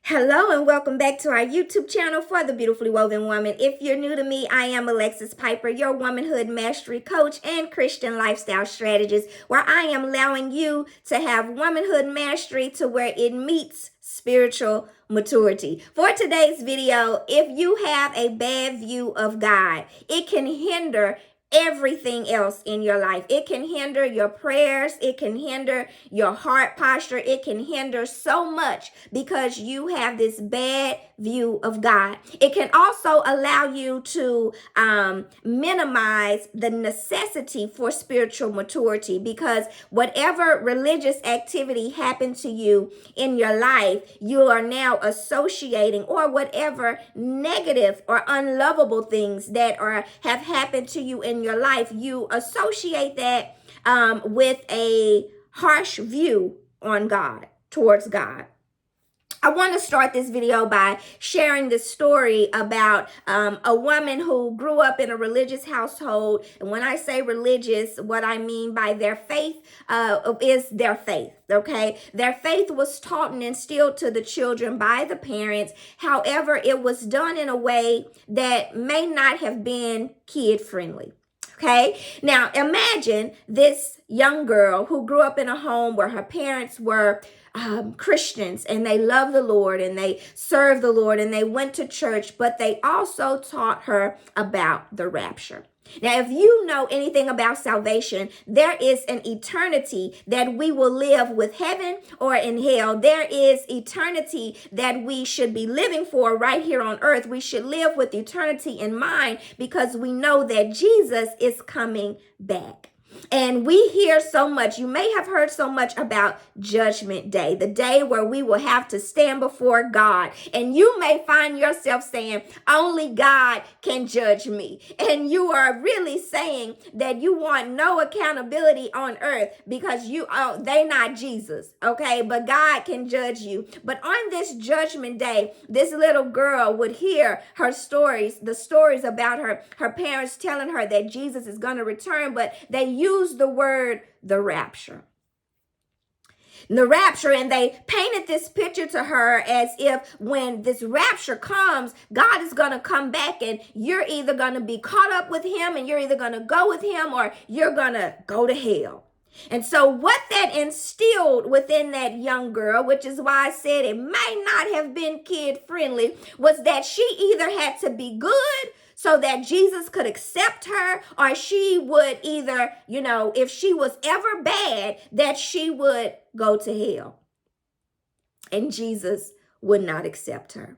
Hello and welcome back to our YouTube channel for the Beautifully Woven Woman. If you're new to me, I am Alexis Piper, your womanhood mastery coach and Christian lifestyle strategist, where I am allowing you to have womanhood mastery to where it meets spiritual maturity. For today's video, if you have a bad view of God, it can hinder everything else in your life. It can hinder your prayers. It can hinder your heart posture. It can hinder so much because you have this bad view of God. It can also allow you to minimize the necessity for spiritual maturity, because whatever religious activity happened to you in your life, you are now associating, or whatever negative or unlovable things that have happened to you in your life, you associate that with a harsh view on God, towards God. I want to start this video by sharing this story about a woman who grew up in a religious household. And when I say religious, what I mean by their faith is their faith, okay? Their faith was taught and instilled to the children by the parents. However, it was done in a way that may not have been kid-friendly. Okay, now imagine this young girl who grew up in a home where her parents were Christians, and they loved the Lord and they served the Lord and they went to church, but they also taught her about the rapture. Now, if you know anything about salvation, there is an eternity that we will live with heaven or in hell. There is eternity that we should be living for right here on earth. We should live with eternity in mind because we know that Jesus is coming back. And we hear so much, you may have heard so much about Judgment Day, the day where we will have to stand before God. And you may find yourself saying, only God can judge me. And you are really saying that you want no accountability on earth because they not Jesus, okay? But God can judge you. But on this Judgment Day, this little girl would hear her stories, the stories about her parents telling her that Jesus is going to return, but they use the word the rapture. The rapture, and they painted this picture to her as if when this rapture comes, God is going to come back and you're either going to be caught up with him and you're either going to go with him or you're going to go to hell. And so what that instilled within that young girl, which is why I said it may not have been kid friendly, was that she either had to be good so that Jesus could accept her, or she would either, if she was ever bad, that she would go to hell and Jesus would not accept her.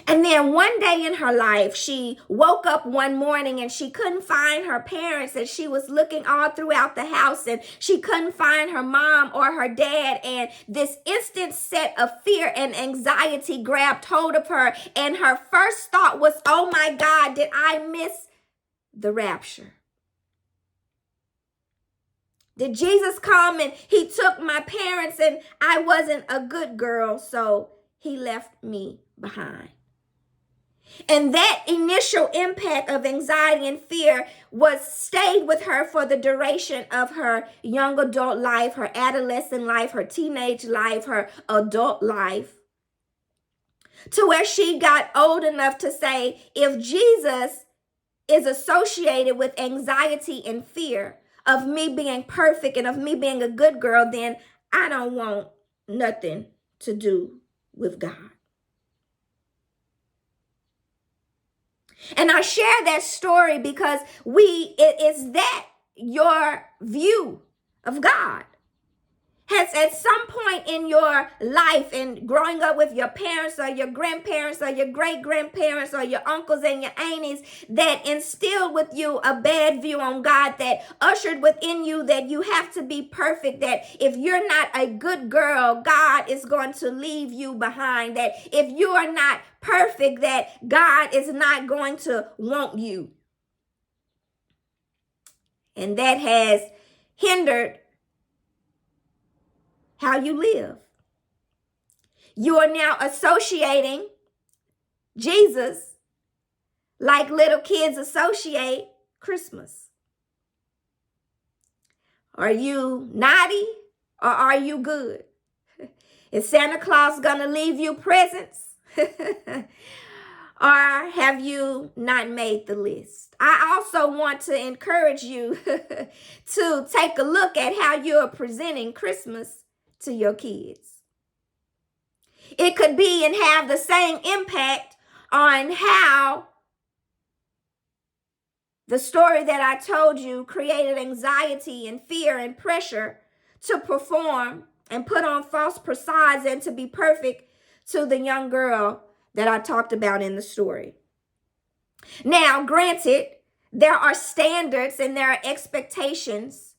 And then one day in her life, she woke up one morning and she couldn't find her parents, and she was looking all throughout the house and she couldn't find her mom or her dad. And this instant set of fear and anxiety grabbed hold of her. And her first thought was, oh my God, did I miss the rapture? Did Jesus come and he took my parents and I wasn't a good girl, so he left me behind? And that initial impact of anxiety and fear stayed with her for the duration of her young adult life, her adolescent life, her teenage life, her adult life, to where she got old enough to say, if Jesus is associated with anxiety and fear of me being perfect and of me being a good girl, then I don't want nothing to do with God. And I share that story because it is that your view of God has at some point in your life, and growing up with your parents or your grandparents or your great-grandparents or your uncles and your aunties, that instilled with you a bad view on God, that ushered within you that you have to be perfect, that if you're not a good girl, God is going to leave you behind, that if you are not perfect, that God is not going to want you. And that has hindered how you live. You are now associating Jesus like little kids associate Christmas. Are you naughty or are you good? Is Santa Claus going to leave you presents Or have you not made the list? I also want to encourage you to take a look at how you're presenting Christmas to your kids. It could be and have the same impact on how the story that I told you created anxiety and fear and pressure to perform and put on false facades and to be perfect to the young girl that I talked about in the story. Now, granted, there are standards and there are expectations.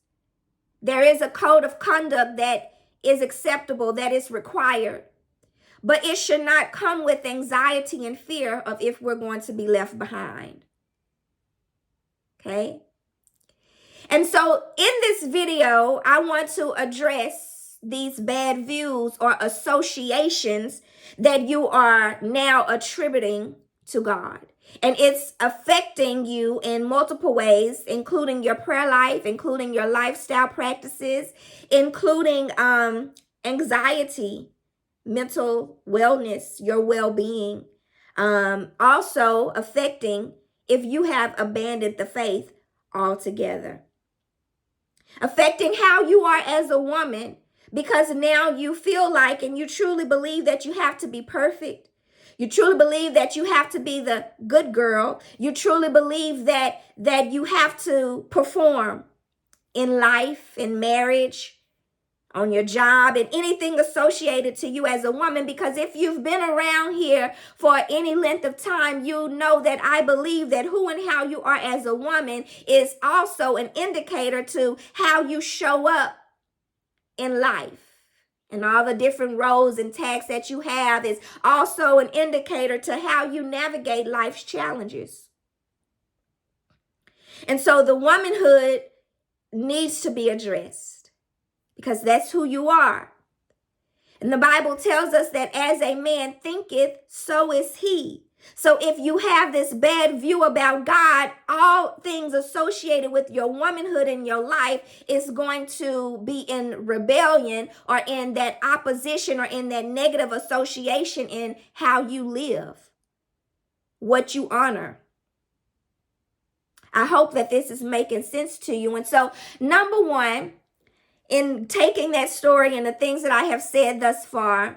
There is a code of conduct that is acceptable, that is required. But it should not come with anxiety and fear of if we're going to be left behind. Okay? And so in this video, I want to address these bad views or associations that you are now attributing to God. And it's affecting you in multiple ways, including your prayer life, including your lifestyle practices, including anxiety, mental wellness, your well-being. Also affecting if you have abandoned the faith altogether. Affecting how you are as a woman, because now you feel like and you truly believe that you have to be perfect. You truly believe that you have to be the good girl. You truly believe that you have to perform in life, in marriage, on your job, and anything associated to you as a woman. Because if you've been around here for any length of time, you know that I believe that who and how you are as a woman is also an indicator to how you show up in life. And all the different roles and tasks that you have is also an indicator to how you navigate life's challenges. And so the womanhood needs to be addressed, because that's who you are. And the Bible tells us that as a man thinketh, so is he. So if you have this bad view about God, all things associated with your womanhood in your life is going to be in rebellion or in that opposition or in that negative association in how you live, what you honor. I hope that this is making sense to you. And so, number one, in taking that story and the things that I have said thus far,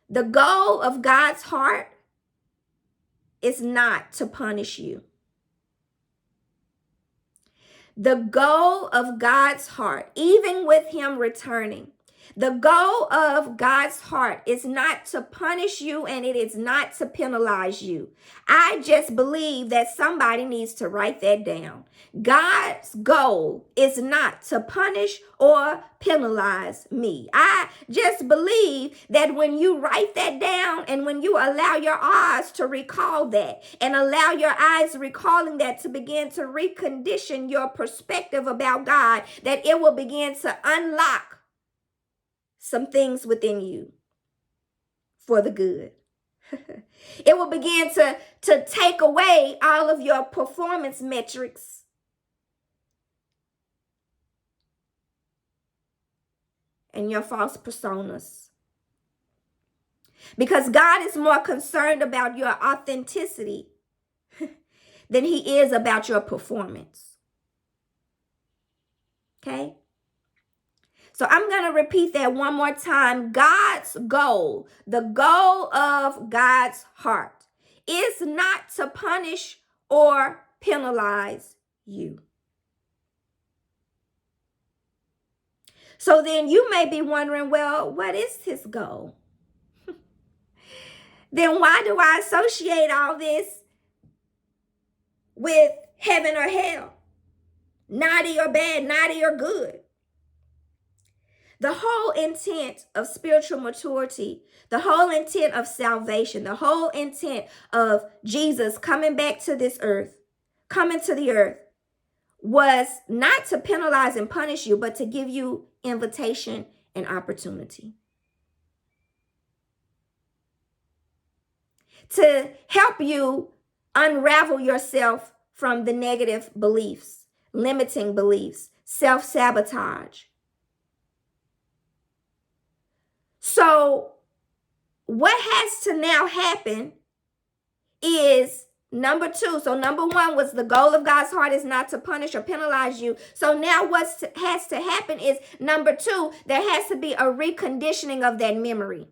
the goal of God's heart is not to punish you. The goal of God's heart, even with him returning, the goal of God's heart is not to punish you, and it is not to penalize you. I just believe that somebody needs to write that down. God's goal is not to punish or penalize me. I just believe that when you write that down and when you allow your eyes to recall that and allow your eyes recalling that to begin to recondition your perspective about God, that it will begin to unlock some things within you for the good. It will begin to take away all of your performance metrics and your false personas. Because God is more concerned about your authenticity than he is about your performance. Okay? So I'm going to repeat that one more time. God's goal, the goal of God's heart, is not to punish or penalize you. So then you may be wondering, well, what is his goal? Then why do I associate all this with heaven or hell? Naughty or bad, naughty or good? The whole intent of spiritual maturity, the whole intent of salvation, the whole intent of Jesus coming back to this earth, coming to the earth, was not to penalize and punish you, but to give you invitation and opportunity. To help you unravel yourself from the negative beliefs, limiting beliefs, self-sabotage. So what has to now happen is number 2. So number 1 was the goal of God's heart is not to punish or penalize you. So now what has to happen is number 2, there has to be a reconditioning of that memory.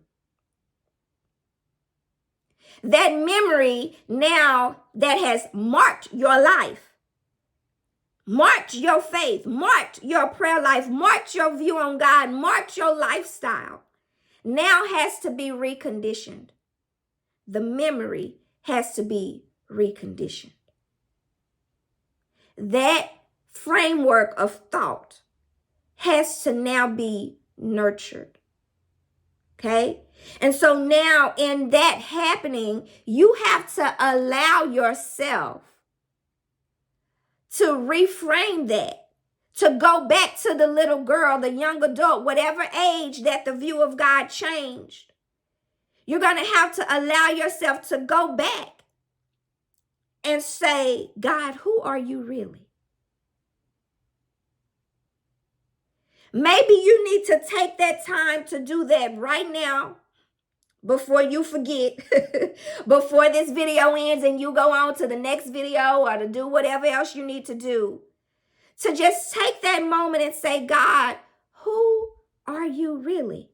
That memory now that has marked your life, marked your faith, marked your prayer life, marked your view on God, marked your lifestyle, now has to be reconditioned. The memory has to be reconditioned. That framework of thought has to now be nurtured. Okay? And so now in that happening, you have to allow yourself to reframe that, to go back to the little girl, the young adult, whatever age that the view of God changed. You're going to have to allow yourself to go back and say, God, who are you really? Maybe you need to take that time to do that right now before you forget, before this video ends and you go on to the next video or to do whatever else you need to do. To just take that moment and say, God, who are you really?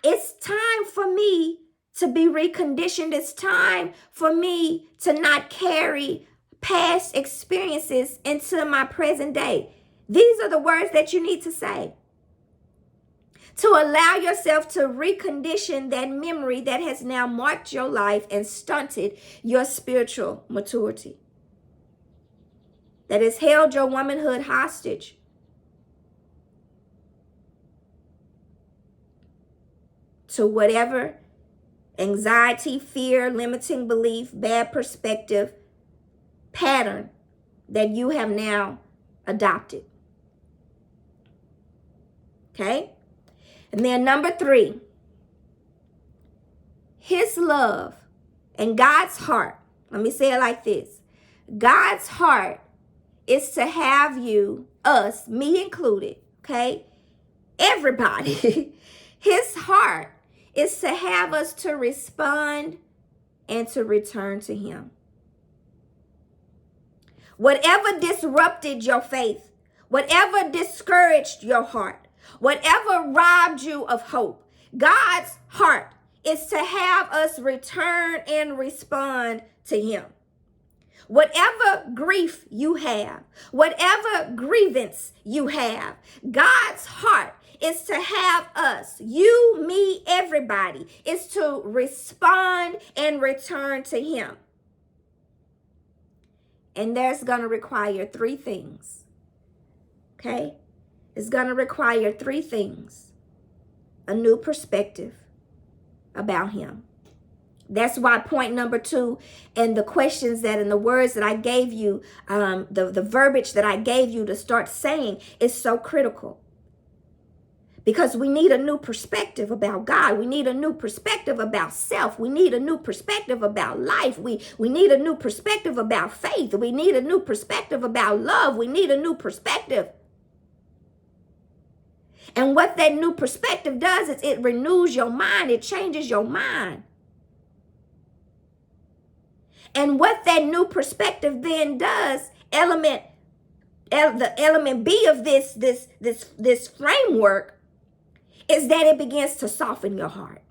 It's time for me to be reconditioned. It's time for me to not carry past experiences into my present day. These are the words that you need to say. To allow yourself to recondition that memory that has now marked your life and stunted your spiritual maturity, that has held your womanhood hostage. To whatever anxiety, fear, limiting belief, bad perspective, pattern that you have now adopted. Okay? And then number 3, his love and God's heart. Let me say it like this. God's heart is to have you, us, me included, okay? Everybody. His heart is to have us to respond and to return to him. Whatever disrupted your faith, whatever discouraged your heart, whatever robbed you of hope, God's heart is to have us return and respond to him. Whatever grief you have, whatever grievance you have, God's heart is to have us, you, me, everybody, is to respond and return to him. And that's going to require 3 things. Okay? It's going to require 3 things. A new perspective about him. That's why point number 2 and the questions that and the words that I gave you, the verbiage that I gave you to start saying is so critical. Because we need a new perspective about God. We need a new perspective about self. We need a new perspective about life. We need a new perspective about faith. We need a new perspective about love. We need a new perspective. And what that new perspective does is it renews your mind. It changes your mind. And what that new perspective then does, the element B of this framework, is that it begins to soften your heart.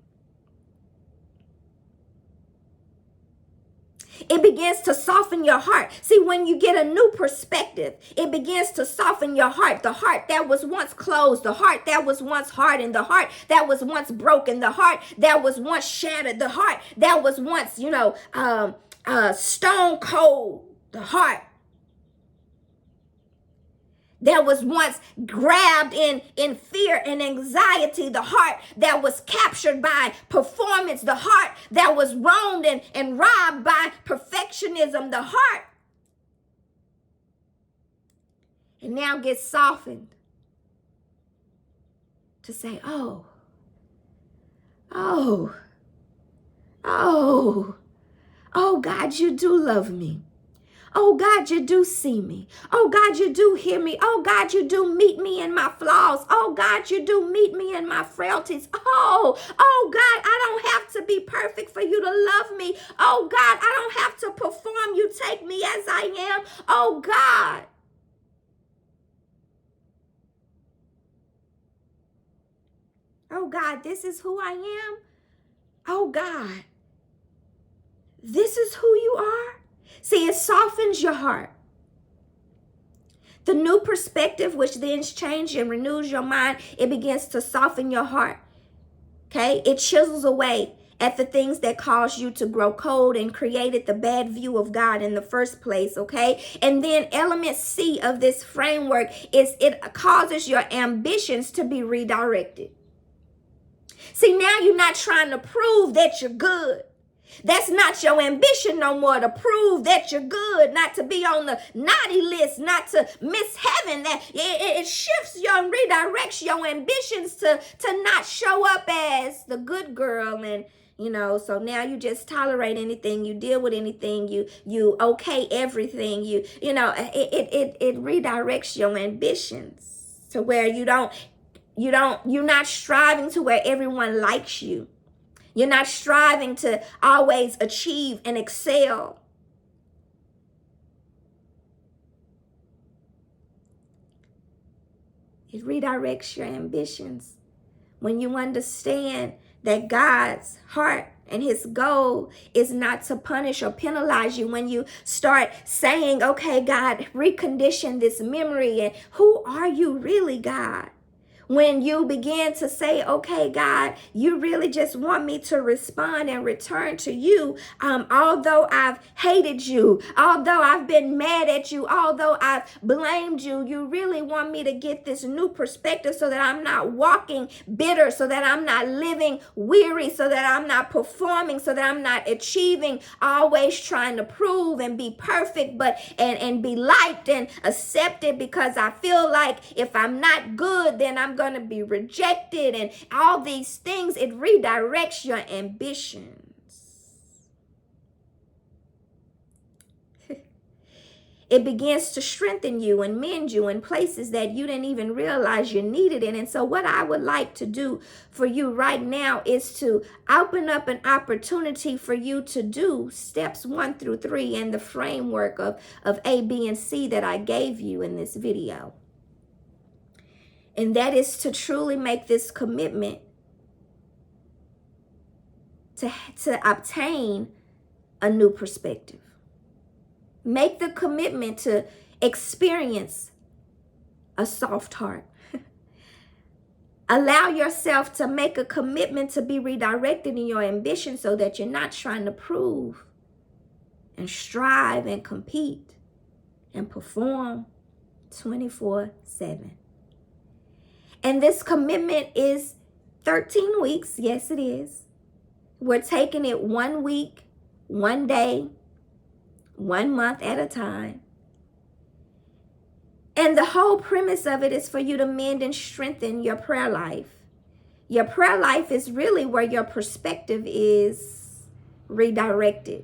It begins to soften your heart. See, when you get a new perspective, it begins to soften your heart. The heart that was once closed, the heart that was once hardened, the heart that was once broken, the heart that was once shattered, the heart that was once, stone cold, the heart that was once grabbed in fear and anxiety, the heart that was captured by performance, the heart that was wronged and robbed by perfectionism, the heart. And now gets softened to say, oh, God, you do love me. Oh God, you do see me. Oh God, you do hear me. Oh God, you do meet me in my flaws. Oh God, you do meet me in my frailties. Oh God, I don't have to be perfect for you to love me. Oh God, I don't have to perform. You take me as I am. Oh God. Oh God, this is who I am. Oh God, this is who you are. See, it softens your heart. The new perspective, which then changes and renews your mind, it begins to soften your heart. Okay? It chisels away at the things that caused you to grow cold and created the bad view of God in the first place. Okay? And then element C of this framework is it causes your ambitions to be redirected. See, now you're not trying to prove that you're good. That's not your ambition no more, to prove that you're good, not to be on the naughty list, not to miss heaven. That it shifts your and redirects your ambitions to not show up as the good girl. And so now you just tolerate anything, you deal with anything, you okay everything, it redirects your ambitions to where you're not striving to where everyone likes you. You're not striving to always achieve and excel. It redirects your ambitions when you understand that God's heart and his goal is not to punish or penalize you. When you start saying, okay, God, recondition this memory, and who are you really, God? When you begin to say, okay, God, you really just want me to respond and return to you. Although I've hated you, although I've been mad at you, although I've blamed you, you really want me to get this new perspective so that I'm not walking bitter, so that I'm not living weary, so that I'm not performing, so that I'm not achieving, always trying to prove and be perfect, but and be liked and accepted, because I feel like if I'm not good, then I'm going to be rejected, and all these things. It redirects your ambitions. It begins to strengthen you and mend you in places that you didn't even realize you needed it. And so what I would like to do for you right now is to open up an opportunity for you to do steps 1 through 3 in the framework of A, B, and C that I gave you in this video. And that is to truly make this commitment to obtain a new perspective. Make the commitment to experience a soft heart. Allow yourself to make a commitment to be redirected in your ambition so that you're not trying to prove and strive and compete and perform 24/7. And this commitment is 13 weeks. Yes, it is. We're taking it 1 week, 1 day, 1 month at a time. And the whole premise of it is for you to mend and strengthen your prayer life. Your prayer life is really where your perspective is redirected,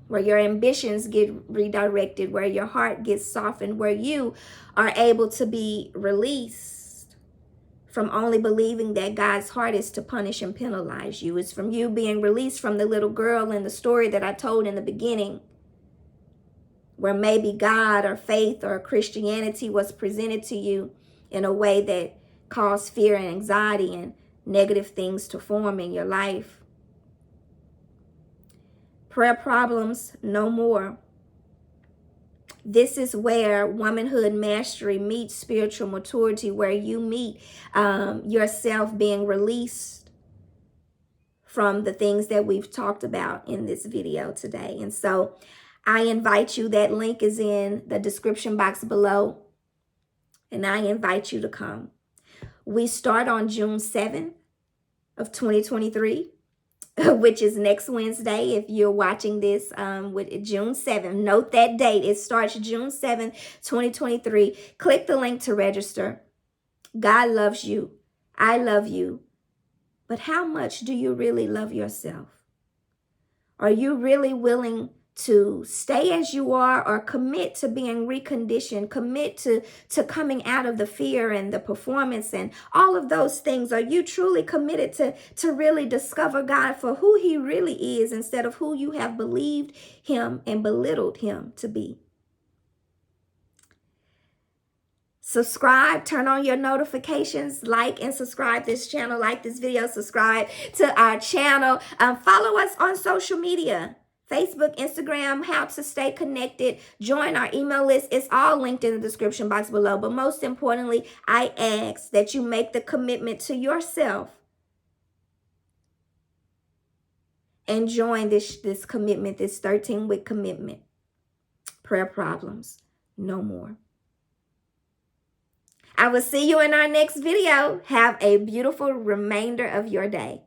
where your ambitions get redirected, where your heart gets softened, where you are able to be released from only believing that God's heart is to punish and penalize you. It's from you being released from the little girl in the story that I told in the beginning, where maybe God or faith or Christianity was presented to you in a way that caused fear and anxiety and negative things to form in your life. Prayer problems, no more. This is where womanhood mastery meets spiritual maturity, where you meet yourself being released from the things that we've talked about in this video today. And so I invite you, that link is in the description box below, and I invite you to come. We start on June 7th of 2023. Which is next Wednesday. If you're watching this with June 7th, note that date. It starts June 7th, 2023. Click the link to register. God loves you. I love you. But how much do you really love yourself? Are you really willing to stay as you are, or commit to being reconditioned, commit to coming out of the fear and the performance and all of those things? Are you truly committed to really discover God for who he really is, instead of who you have believed him and belittled him to be? Subscribe, turn on your notifications, like and subscribe this channel, like this video, subscribe to our channel. Follow us on social media, Facebook, Instagram, how to stay connected. Join our email list. It's all linked in the description box below. But most importantly, I ask that you make the commitment to yourself and join this commitment, this 13-week commitment. Prayer problems, no more. I will see you in our next video. Have a beautiful remainder of your day.